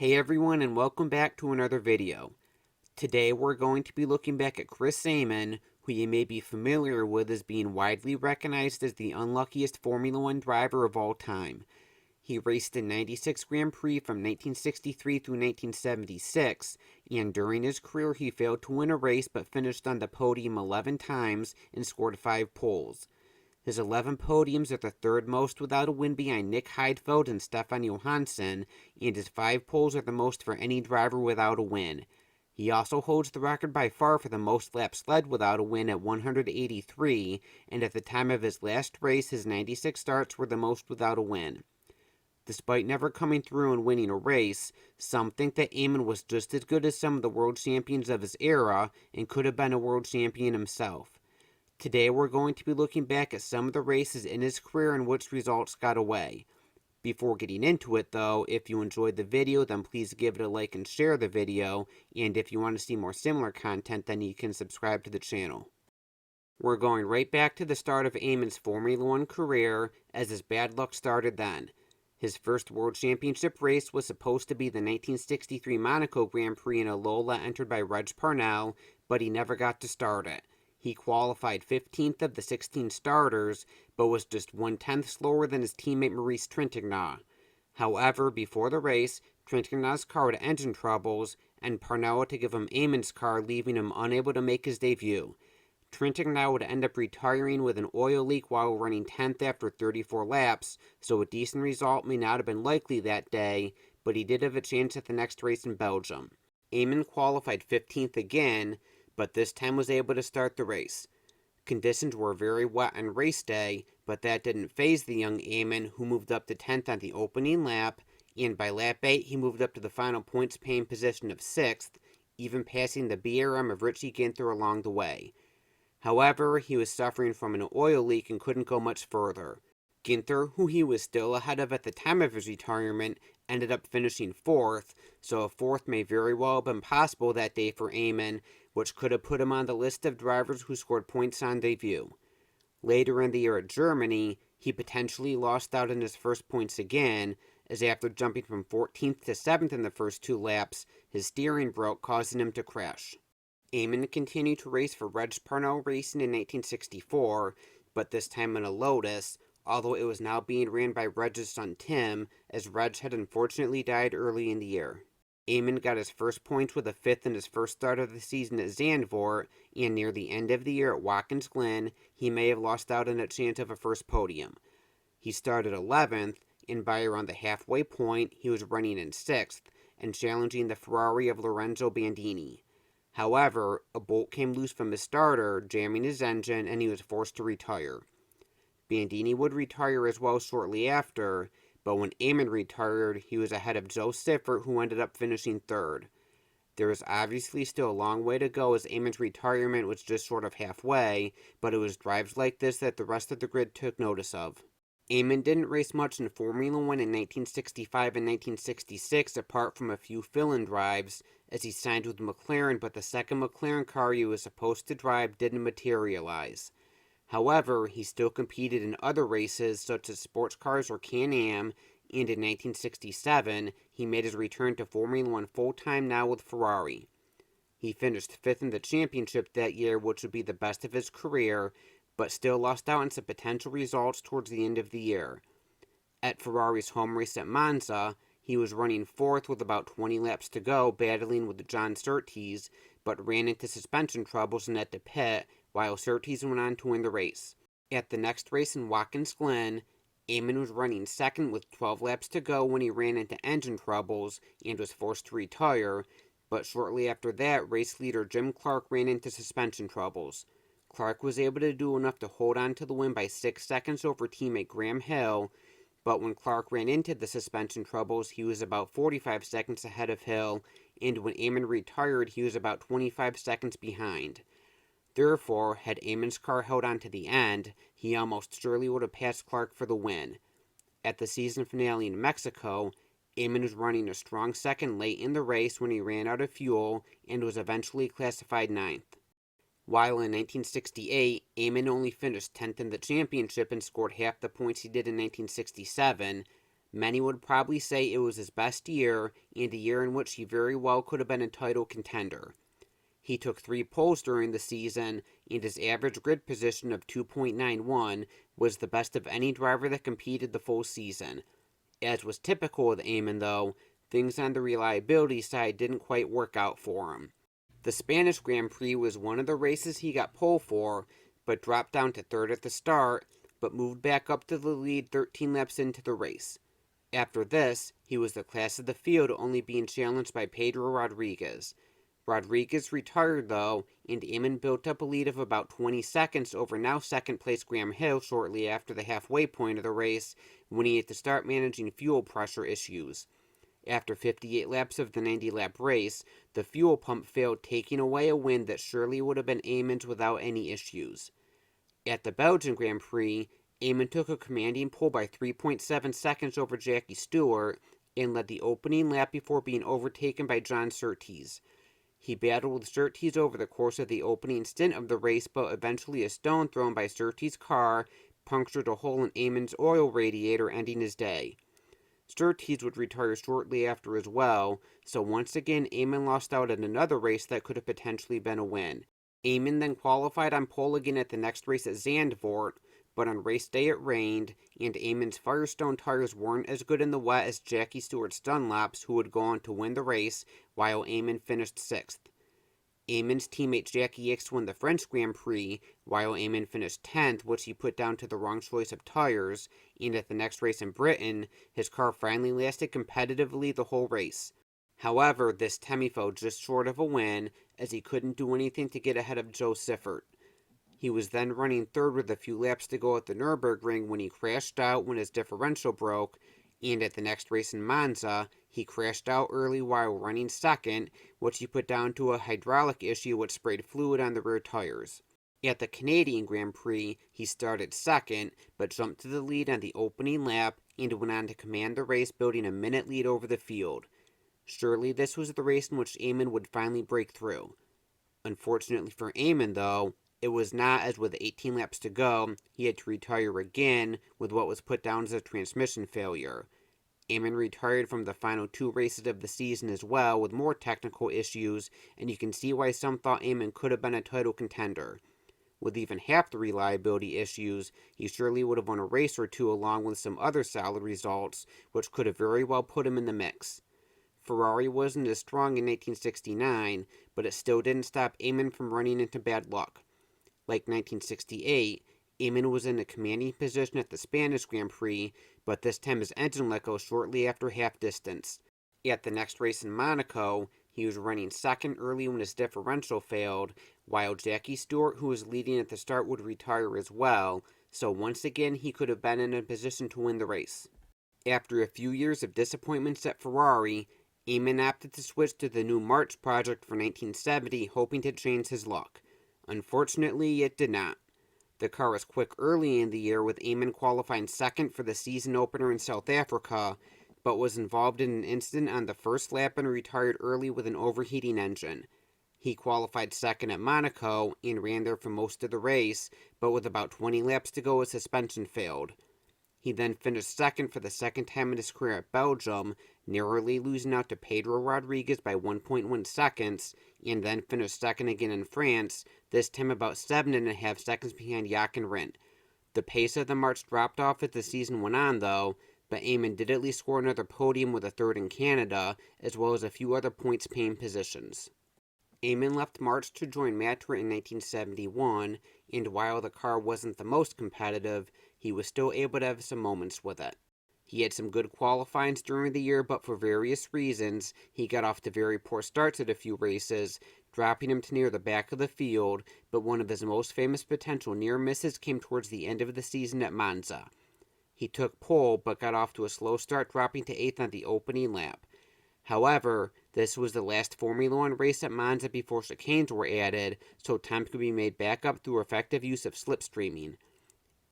Hey everyone, and welcome back to another video. Today we're going to be looking back at Chris Amon, who you may be familiar with as being widely recognized as the unluckiest Formula 1 driver of all time. He raced in 96 Grand Prix from 1963 through 1976, and during his career he failed to win a race but finished on the podium 11 times and scored 5 poles. His 11 podiums are the third most without a win behind Nick Heidfeld and Stefan Johansson, and his 5 poles are the most for any driver without a win. He also holds the record by far for the most laps led without a win at 183, and at the time of his last race, his 96 starts were the most without a win. Despite never coming through and winning a race, some think that Amon was just as good as some of the world champions of his era and could have been a world champion himself. Today we're going to be looking back at some of the races in his career and which results got away. Before getting into it though, if you enjoyed the video then please give it a like and share the video, and if you want to see more similar content then you can subscribe to the channel. We're going right back to the start of Amon's Formula 1 career, as his bad luck started then. His first World Championship race was supposed to be the 1963 Monaco Grand Prix in a Lola entered by Reg Parnell, but he never got to start it. He qualified 15th of the 16 starters, but was just 1/10 slower than his teammate Maurice Trintignant. However, before the race, Trintignant's car had engine troubles, and Parnell had to give him Amon's car, leaving him unable to make his debut. Trintignant would end up retiring with an oil leak while running 10th after 34 laps, so a decent result may not have been likely that day, but he did have a chance at the next race in Belgium. Amon qualified 15th again, but this time was able to start the race. Conditions were very wet on race day, but that didn't faze the young Amon, who moved up to 10th on the opening lap, and by lap 8 he moved up to the final points paying position of 6th, even passing the BRM of Richie Ginther along the way. However, he was suffering from an oil leak and couldn't go much further. Ginther, who he was still ahead of at the time of his retirement, ended up finishing 4th, so a 4th may very well have been possible that day for Amon, which could have put him on the list of drivers who scored points on debut. Later in the year at Germany, he potentially lost out on his first points again, as after jumping from 14th to 7th in the first 2 laps, his steering broke, causing him to crash. Amon continued to race for Reg Parnell Racing in 1964, but this time in a Lotus, although it was now being ran by Reg's son Tim, as Reg had unfortunately died early in the year. Amon got his first points with a 5th in his first start of the season at Zandvoort, and near the end of the year at Watkins Glen, he may have lost out on a chance of a first podium. He started 11th, and by around the halfway point, he was running in 6th, and challenging the Ferrari of Lorenzo Bandini. However, a bolt came loose from his starter, jamming his engine, and he was forced to retire. Bandini would retire as well shortly after, but when Amon retired, he was ahead of Joe Siffert, who ended up finishing 3rd. There was obviously still a long way to go, as Amon's retirement was just short of halfway, but it was drives like this that the rest of the grid took notice of. Amon didn't race much in Formula 1 in 1965 and 1966, apart from a few fill-in drives, as he signed with McLaren, but the second McLaren car he was supposed to drive didn't materialize. However, he still competed in other races such as sports cars or Can-Am, and in 1967, he made his return to Formula 1 full-time now with Ferrari. He finished 5th in the championship that year, which would be the best of his career, but still lost out on some potential results towards the end of the year. At Ferrari's home race at Monza, he was running 4th with about 20 laps to go, battling with John Surtees, but ran into suspension troubles and had to pit, while Surtees went on to win the race. At the next race in Watkins Glen, Amon was running 2nd with 12 laps to go when he ran into engine troubles and was forced to retire, but shortly after that, race leader Jim Clark ran into suspension troubles. Clark was able to do enough to hold on to the win by 6 seconds over teammate Graham Hill, but when Clark ran into the suspension troubles, he was about 45 seconds ahead of Hill, and when Amon retired, he was about 25 seconds behind. Therefore, had Amon's car held on to the end, he almost surely would have passed Clark for the win. At the season finale in Mexico, Amon was running a strong 2nd late in the race when he ran out of fuel and was eventually classified 9th. While in 1968, Amon only finished 10th in the championship and scored half the points he did in 1967, Many would probably say it was his best year, and a year in which he very well could have been a title contender. He took 3 poles during the season, and his average grid position of 2.91 was the best of any driver that competed the full season. As was typical of Amon, though, things on the reliability side didn't quite work out for him. The Spanish Grand Prix was one of the races he got pole for, but dropped down to 3rd at the start, but moved back up to the lead 13 laps into the race. After this, he was the class of the field, only being challenged by Pedro Rodriguez. Rodriguez retired, though, and Amon built up a lead of about 20 seconds over now second-place Graham Hill shortly after the halfway point of the race, when he had to start managing fuel pressure issues. After 58 laps of the 90-lap race, the fuel pump failed, taking away a win that surely would have been Amon's without any issues. At the Belgian Grand Prix, Amon took a commanding pole by 3.7 seconds over Jackie Stewart and led the opening lap before being overtaken by John Surtees. He battled with Surtees over the course of the opening stint of the race, but eventually a stone thrown by Surtees' car punctured a hole in Amon's oil radiator, ending his day. Surtees would retire shortly after as well, so once again Amon lost out at another race that could have potentially been a win. Amon then qualified on pole again at the next race at Zandvoort, but on race day it rained, and Amon's Firestone tires weren't as good in the wet as Jackie Stewart's Dunlops, who would go on to win the race, while Amon finished 6th. Amon's teammate Jackie Ickx won the French Grand Prix, while Amon finished 10th, which he put down to the wrong choice of tires, and at the next race in Britain, his car finally lasted competitively the whole race. However, this time he fell just short of a win, as he couldn't do anything to get ahead of Joe Siffert. He was then running 3rd with a few laps to go at the Nürburgring when he crashed out when his differential broke, and at the next race in Monza, he crashed out early while running 2nd, which he put down to a hydraulic issue which sprayed fluid on the rear tires. At the Canadian Grand Prix, he started 2nd, but jumped to the lead on the opening lap and went on to command the race, building a minute lead over the field. Surely this was the race in which Amon would finally break through. Unfortunately for Amon, though, it was not, as with 18 laps to go, he had to retire again with what was put down as a transmission failure. Amon retired from the final 2 races of the season as well with more technical issues, and you can see why some thought Amon could have been a title contender. With even half the reliability issues, he surely would have won a race or two along with some other solid results, which could have very well put him in the mix. Ferrari wasn't as strong in 1969, but it still didn't stop Amon from running into bad luck. Like 1968, Amon was in a commanding position at the Spanish Grand Prix, but this time his engine let go shortly after half distance. At the next race in Monaco, he was running 2nd early when his differential failed, while Jackie Stewart, who was leading at the start, would retire as well, so once again he could have been in a position to win the race. After a few years of disappointments at Ferrari, Amon opted to switch to the new March project for 1970, hoping to change his luck. Unfortunately, it did not. The car was quick early in the year, with Amon qualifying 2nd for the season opener in South Africa, but was involved in an incident on the first lap and retired early with an overheating engine. He qualified 2nd at Monaco and ran there for most of the race, but with about 20 laps to go his suspension failed. He then finished 2nd for the 2nd time in his career at Belgium, narrowly losing out to Pedro Rodriguez by 1.1 seconds, and then finished 2nd again in France, this time about 7.5 seconds behind Jochen Rindt. The pace of the March dropped off as the season went on, though, but Amon did at least score another podium with a 3rd in Canada, as well as a few other points-paying positions. Amon left March to join Matra in 1971, and while the car wasn't the most competitive, he was still able to have some moments with it. He had some good qualifyings during the year, but for various reasons, he got off to very poor starts at a few races, dropping him to near the back of the field, but one of his most famous potential near misses came towards the end of the season at Monza. He took pole, but got off to a slow start, dropping to 8th on the opening lap. However, this was the last Formula One race at Monza before chicanes were added, so time could be made back up through effective use of slipstreaming.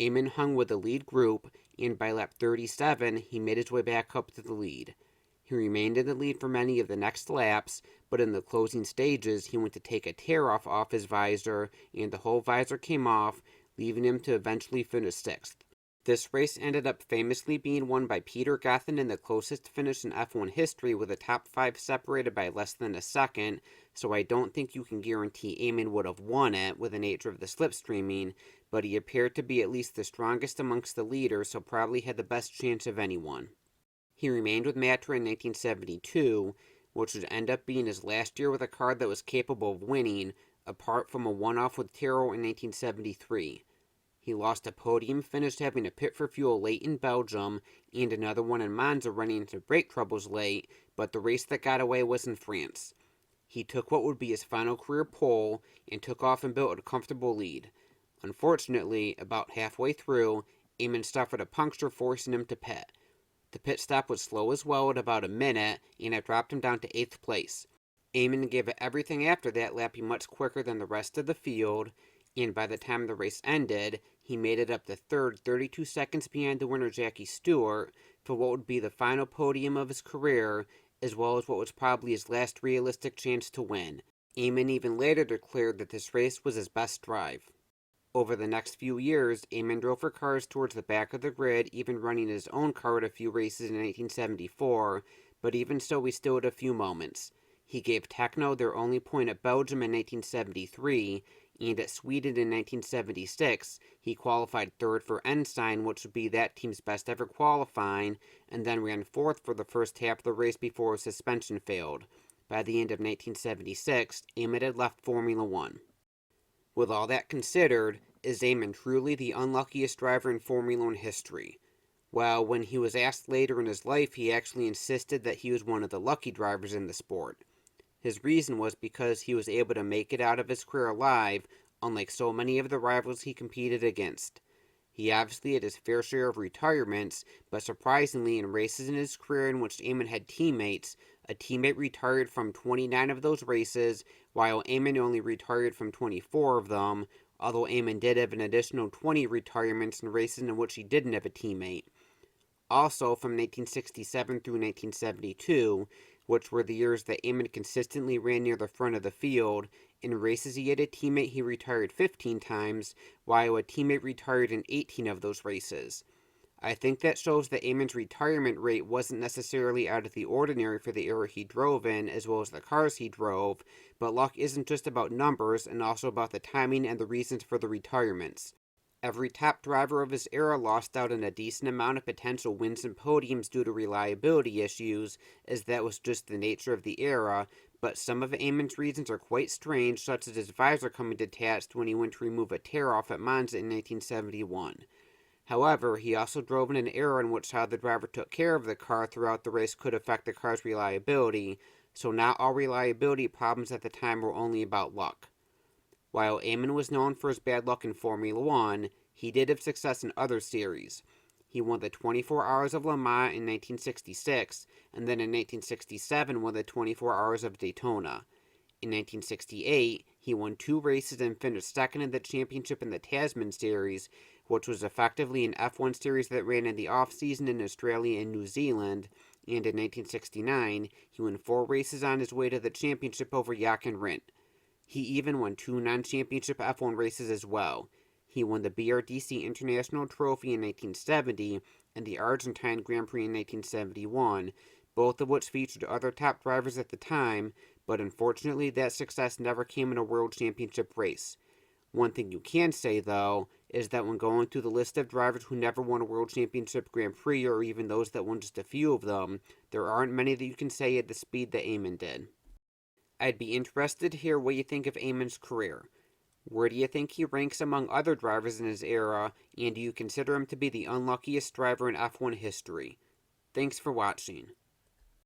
Amon hung with the lead group, and by lap 37, he made his way back up to the lead. He remained in the lead for many of the next laps, but in the closing stages, he went to take a tear-off his visor, and the whole visor came off, leaving him to eventually finish 6th. This race ended up famously being won by Peter Gethin in the closest finish in F1 history, with the top 5 separated by less than a second, so I don't think you can guarantee Amon would have won it with the nature of the slipstreaming, but he appeared to be at least the strongest amongst the leaders, so probably had the best chance of anyone. He remained with Matra in 1972, which would end up being his last year with a car that was capable of winning, apart from a one-off with Tyrrell in 1973. He lost a podium finish having to pit for fuel late in Belgium, and another one in Monza running into brake troubles late, but the race that got away was in France. He took what would be his final career pole, and took off and built a comfortable lead. Unfortunately, about halfway through, Amon suffered a puncture, forcing him to pit. The pit stop was slow as well at about a minute, and it dropped him down to 8th place. Amon gave it everything after that, lapping much quicker than the rest of the field, and by the time the race ended, he made it up to 3rd, 32 seconds behind the winner Jackie Stewart, for what would be the final podium of his career, as well as what was probably his last realistic chance to win. Amon even later declared that this race was his best drive. Over the next few years, Amon drove for cars towards the back of the grid, even running his own car at a few races in 1974, but even so he still had a few moments. He gave Techno their only point at Belgium in 1973, and at Sweden in 1976, he qualified 3rd for Ensign, which would be that team's best ever qualifying, and then ran 4th for the first half of the race before his suspension failed. By the end of 1976, Amon had left Formula One. With all that considered, is Amon truly the unluckiest driver in Formula One history? Well, when he was asked later in his life, he actually insisted that he was one of the lucky drivers in the sport. His reason was because he was able to make it out of his career alive, unlike so many of the rivals he competed against. He obviously had his fair share of retirements, but surprisingly, in races in his career in which Amon had teammates, a teammate retired from 29 of those races, while Amon only retired from 24 of them, although Amon did have an additional 20 retirements in races in which he didn't have a teammate. Also, from 1967 through 1972, which were the years that Amon consistently ran near the front of the field, in races he had a teammate he retired 15 times, while a teammate retired in 18 of those races. I think that shows that Amon's retirement rate wasn't necessarily out of the ordinary for the era he drove in, as well as the cars he drove, but luck isn't just about numbers, and also about the timing and the reasons for the retirements. Every top driver of his era lost out on a decent amount of potential wins and podiums due to reliability issues, as that was just the nature of the era, but some of Amon's reasons are quite strange, such as his visor coming detached when he went to remove a tear-off at Monza in 1971. However, he also drove in an era in which how the driver took care of the car throughout the race could affect the car's reliability, so not all reliability problems at the time were only about luck. While Amon was known for his bad luck in Formula One, he did have success in other series. He won the 24 Hours of Le Mans in 1966, and then in 1967 won the 24 Hours of Daytona. In 1968, he won 2 races and finished 2nd in the championship in the Tasman Series, which was effectively an F1 series that ran in the off-season in Australia and New Zealand, and in 1969, he won 4 races on his way to the championship over Jochen Rindt. He even won 2 non-championship F1 races as well. He won the BRDC International Trophy in 1970 and the Argentine Grand Prix in 1971, both of which featured other top drivers at the time, but unfortunately that success never came in a World Championship race. One thing you can say, though, is that when going through the list of drivers who never won a World Championship Grand Prix, or even those that won just a few of them, there aren't many that you can say at the speed that Amon did. I'd be interested to hear what you think of Amon's career. Where do you think he ranks among other drivers in his era, and do you consider him to be the unluckiest driver in F1 history? Thanks for watching.